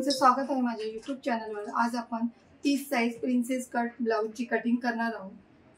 तुमचं स्वागत आहे माझ्या यूट्यूब चॅनलवर। आज आपण 30 साइज प्रिन्सेस कट ब्लाउजची कटिंग करणार आहोत।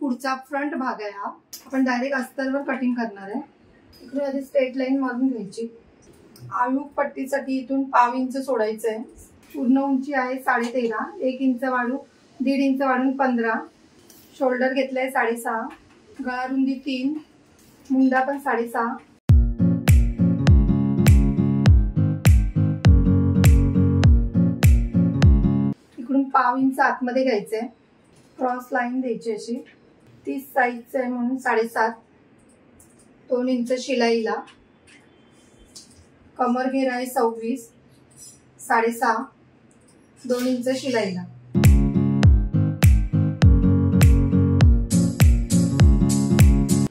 पुढचा फ्रंट भाग आहे हा। आपण डायरेक्ट अस्तरवर कटिंग करणार आहे। इकडे आधी स्ट्रेट लाईन मारून घ्यायची। आळू पट्टीसाठी इथून 1/2 इंच सोडायचं आहे। पूर्ण उंची आहे 13.5, 1 इंच वाढून 1.5 इंच वाढून 15। शोल्डर घेतलाय 6.5, गळा रुंदी 3, मुंडा पण 6.5। इकडून 1/2 इंच आतमध्ये घ्यायचंय। क्रॉस लाईन द्यायची अशी। 30 साइजचं आहे म्हणून 7.5, 2 इंच शिलाईला। कमर घेर आहे 26, 6.5, 2 इंच शिलाईला।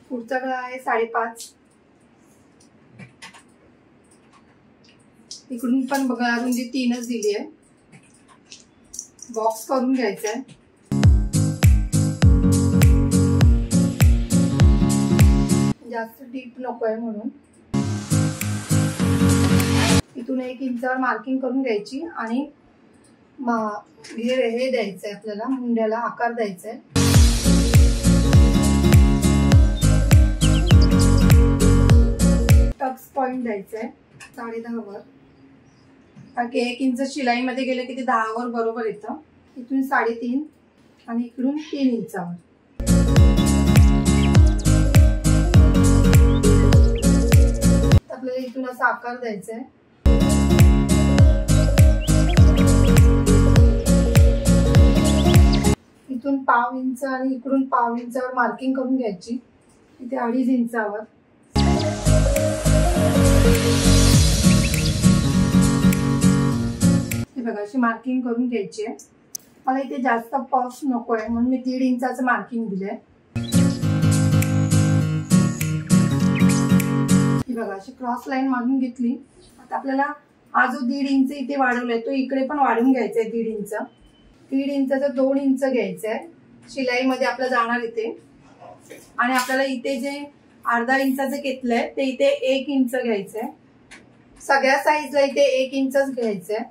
पुढचा गळा आहे 5.5। इकडून पण गळा रुंदी 3च दिली आहे। बॉक्स करून घ्यायचा आहे। जास्त डीप नको आहे म्हणून इथून 1 इंचावर मार्किंग करून घ्यायची आणि हे द्यायचं आहे आपल्याला, मुंड्याला आकार द्यायचा आहे। टक्स पॉइंट द्यायचा आहे 10.5 वर, कारण की 1 इंच शिलाई मध्ये गेले की ते 10 वर बरोबर येतं। इथून 3.5 आणि इकडून 3 इंचावर। आपल्याला इथून असा आकार द्यायचा आहे। इथून 1/2 इंच आणि इकडून 1/2 इंचावर मार्किंग करून घ्यायची। इथे 2.5 इंचावर। हे बघा अशी मार्किंग करून घ्यायची आहे। मला इथे जास्त पफ नको आहे म्हणून मी 1.5 इंचाचं मार्किंग दिलंय। हे बघा अशी क्रॉस लाईन मारून घेतली। आता आपल्याला हा जो 1.5 इंच इथे वाढवलाय तो इकडे पण वाढवून घ्यायचा आहे 1.5 इंच। 1.5 इंचाचं 2 इंच घ्यायचं आहे शिलाई मध्ये आपलं जाणार इथे। आणि आपल्याला इथे जे अर्धा इंचाचं घेतलंय ते इथे 1 इंच घ्यायचंय। सगळ्या साईजला इथे 1 इंचच घ्यायचंय।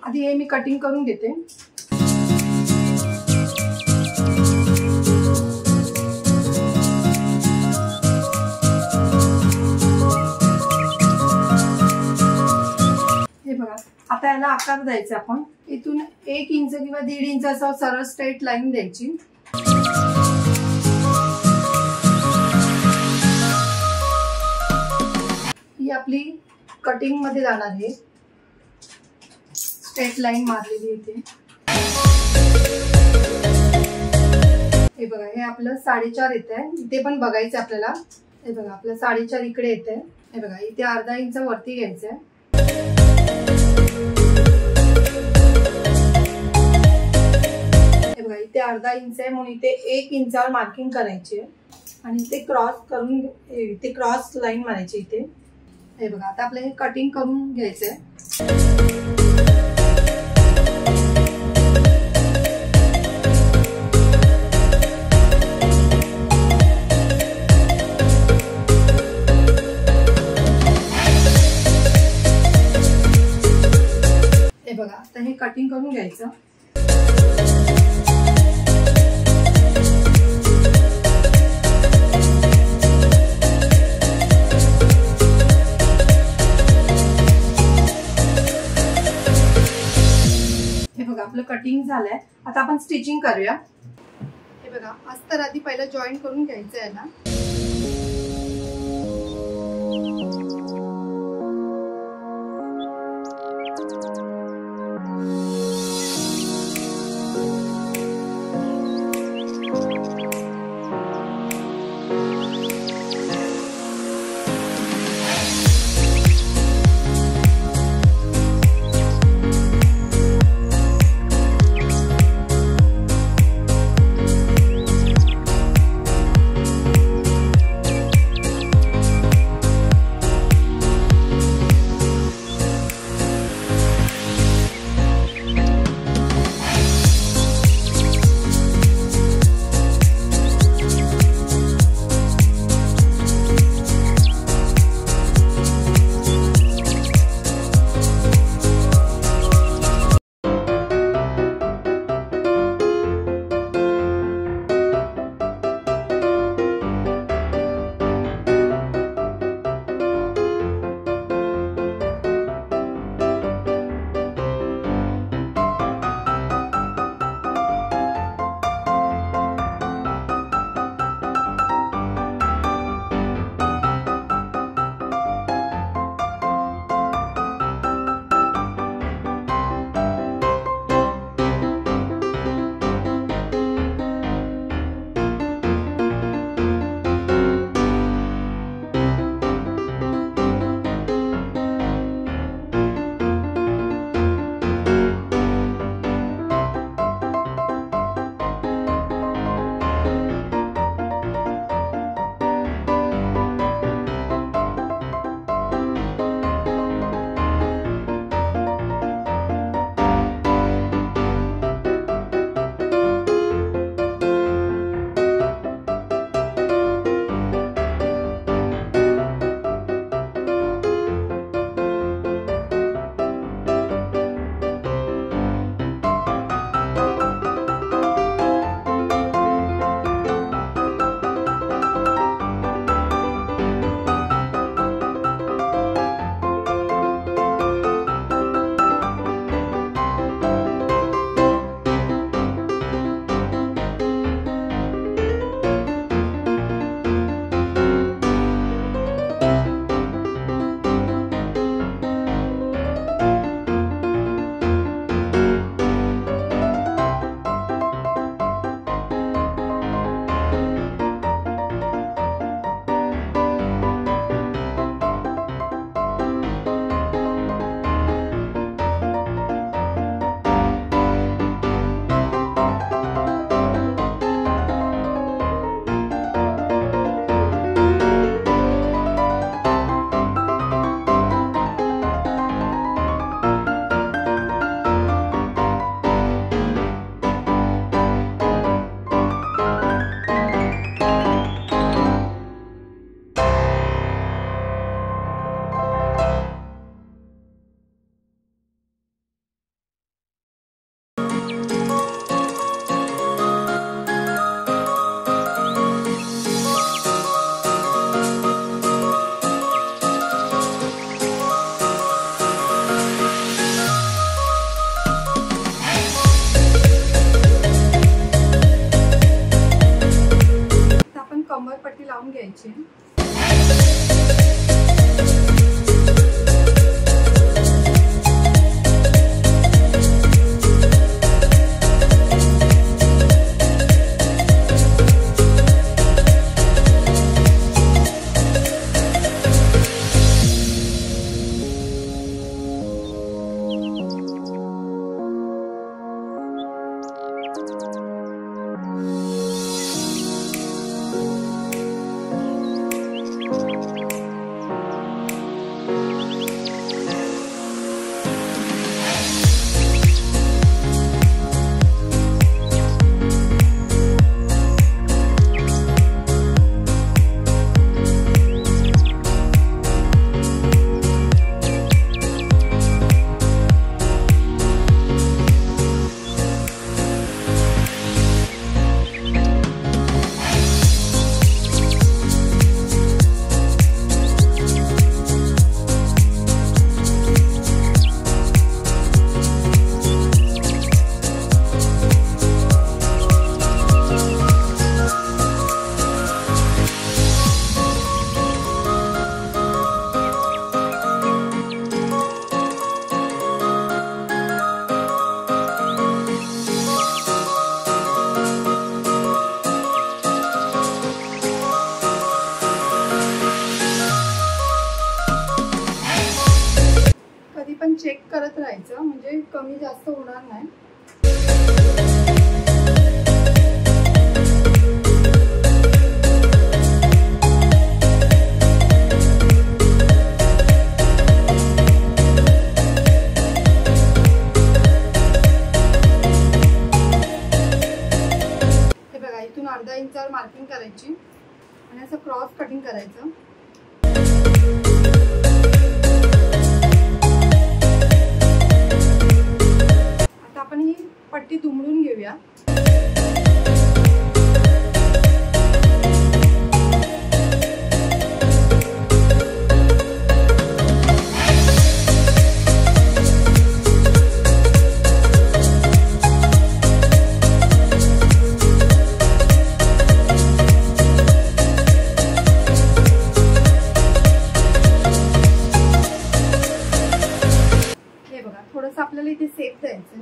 आधी हे मी कटिंग करून घेते। हे बघा आता याला आकार द्यायचा आपण। इथून 1 इंच किंवा 1.5 इंच असं सरळ स्ट्रेट लाईन द्यायची। ही आपली कटिंग मध्ये जाणार आहे। स्ट्रेट लाईन मारलेली इथे। हे बघा हे आपलं 4.5 येत आहे। इथे पण बघायचं आपल्याला। हे बघा आपलं 4.5 इकडे येत आहे। हे बघा इथे अर्धा इंच वरती घ्यायचंय। हे बघा इथे अर्धा इंच आहे म्हणून इथे 1 इंचावर मार्किंग करायची आहे आणि इथे क्रॉस करून इथे क्रॉस लाईन मारायची इथे। हे बघा आता आपल्याला हे कटिंग करून घ्यायचंय। हे बघा आता हे कटिंग करून घ्यायचं। हे बघा आपलं कटिंग झालंय। आता आपण स्टिचिंग करूया। हे बघा अस्तर आधी पहिला जॉईन करून घ्यायचं आहे ना। चेक करत राहायचं, म्हणजे कमी जास्त होणार नाही. हे बघा, इथून अर्धा इंचावर मार्किंग करायची आणि असं क्रॉस कटिंग करायचं. आता आपण ही पट्टी दुमडून घेऊया. थोडंसं आपल्याला इथे सेफ द्यायचं.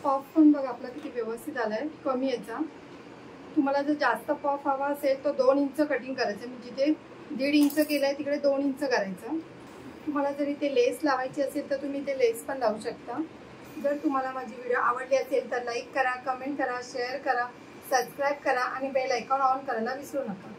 पफ पण बघा आपला किती व्यवस्थित आलाय, कमी याचा. तुम्हाला जर जास्त पफ हवा असेल तर 2 इंच कटिंग करायचं. मी जिथे 1.5 इंच केलंय तिकडे 2 इंच करायचं. तुम्हाला जर इथे लेस लावायची असेल तर तुम्ही इथे लेस पण लावू शकता. जर तुम्हाला माझी व्हिडिओ आवडली असेल तर लाईक करा, कमेंट करा, शेअर करा, सबस्क्राईब करा आणि बेल आयकॉन ऑन करायला विसरू नका.